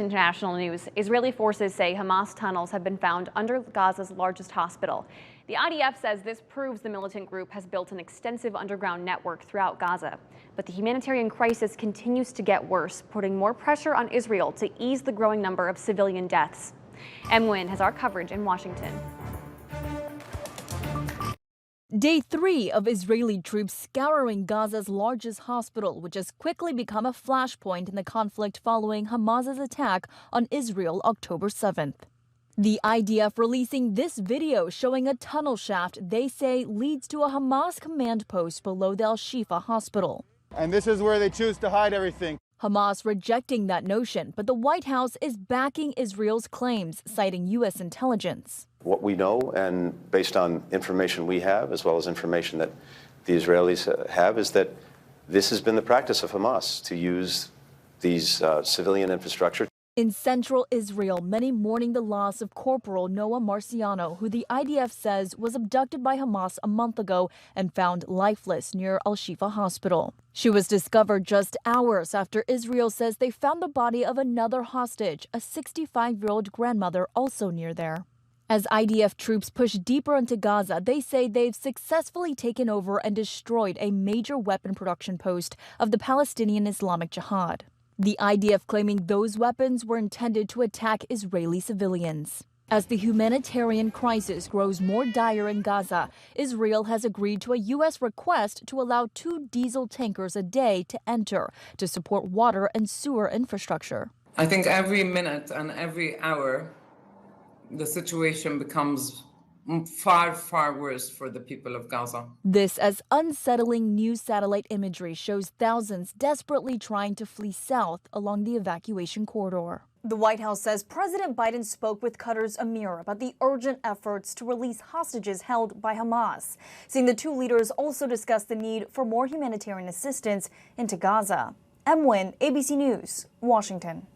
International news. Israeli forces say Hamas tunnels have been found under Gaza's largest hospital. The IDF says this proves the militant group has built an extensive underground network throughout Gaza. But the humanitarian crisis continues to get worse, putting more pressure on Israel to ease the growing number of civilian deaths. Win has our coverage in Washington. Day 3 of Israeli troops scouring Gaza's largest hospital, which has quickly become a flashpoint in the conflict following Hamas's attack on Israel October 7th. The IDF releasing this video showing a tunnel shaft they say leads to a Hamas command post below the Al-Shifa hospital. And this is where they choose to hide everything. Hamas rejecting that notion, but the White House is backing Israel's claims, citing U.S. intelligence. What we know, and based on information we have, as well as information that the Israelis have, is that this has been the practice of Hamas, to use these civilian infrastructure. In central Israel, many mourning the loss of Corporal Noah Marciano, who the IDF says was abducted by Hamas a month ago and found lifeless near Al-Shifa hospital. She was discovered just hours after Israel says they found the body of another hostage, a 65-year-old grandmother, also near there. As IDF troops push deeper into Gaza, they say they've successfully taken over and destroyed a major weapon production post of the Palestinian Islamic Jihad. The IDF claiming those weapons were intended to attack Israeli civilians. As the humanitarian crisis grows more dire in Gaza, Israel has agreed to a U.S. request to allow 2 diesel tankers a day to enter to support water and sewer infrastructure. I think every minute and every hour, the situation becomes far, far worse for the people of Gaza. This as unsettling new satellite imagery shows thousands desperately trying to flee south along the evacuation corridor. The White House says President Biden spoke with Qatar's emir about the urgent efforts to release hostages held by Hamas, saying the 2 leaders also discussed the need for more humanitarian assistance into Gaza. Win, ABC News, Washington.